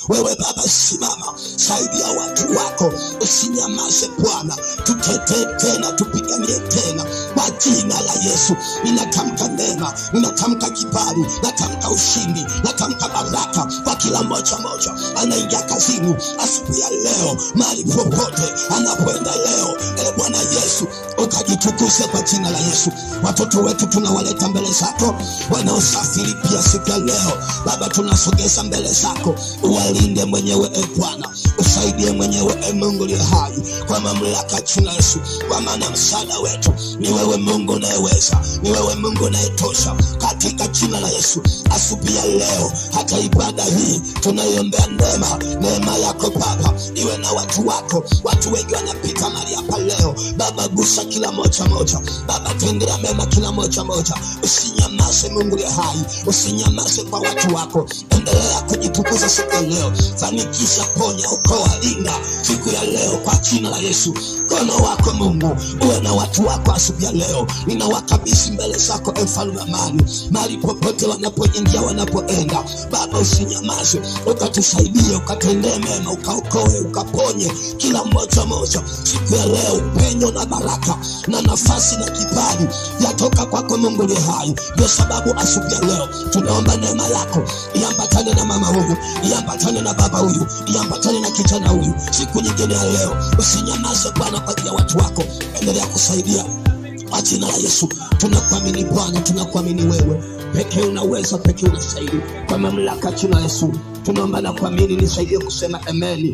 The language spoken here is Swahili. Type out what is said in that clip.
Wewe Baba, simama, saidia watu wako, usinyamaze Bwana, tutetee tena, tupiganie tena kwa jina la Yesu. Ninatamka neema, ninatamka kibali, natamka ushindi, natamka baraka kwa kila mmoja anaingia kazini asubuhi ya leo, mahali popote anapoenda leo. Bwana Yesu, ukajitukuze kwa jina la Yesu. Watoto wetu tunawaleta mbele zako, wanaosafiri pia siku ya leo Baba, tunasogeza mbele zako, uwalinde mwenyewe Bwana, usaidie mwenyewe Mungu aliye hai, kwa mamlaka jina Yesu, kwa maana msaada wetu ni wewe Mungu unayeweza, ni wewe Mungu unayetosha, katika jina la Yesu. Asubuhi ya leo hata ibada hii tunaiombea neema yako Baba iwe na watu wako. Watu wengi wanapita mahali hapa leo Baba, gusa kila moja Baba, tendea mema kila moja. Usinyamaze Mungu aliye hai, usinyamaze kwa watu wako, endelea kujitukuza siku ya leo, fanikisha, ponya, okoa, linda siku ya leo kwa jina la Yesu. Mkono wako Mungu uwe na watu wako asubuhi ya leo, ninawakabidhi mbele zako Mfalme amani, mahali popote wanapoingia, wanapoenda Baba, usinyamaze, ukatusaidie, ukatendee mema, ukaokoe, ukaponye kila mmoja siku ya leo. Upenyo na baraka na nafasi na kibali yatoka kwako Mungu aliye hai. Ndio sababu asubuhi ya leo tunaomba neema yako iambatane na mama huyu, iambatane na baba huyu, iambatane na kijana huyu siku nyingine ya leo. Usinyamaze Bwana kwa ajili ya watu wako, endelea kusaidia kwa jina la Yesu. Tunakuamini Bwana, tunakuamini wewe pekee unaweza, pekee unastahili. Kwa mamlaka jina la Yesu tunaomba na kuamini, nisaidie kusema amen.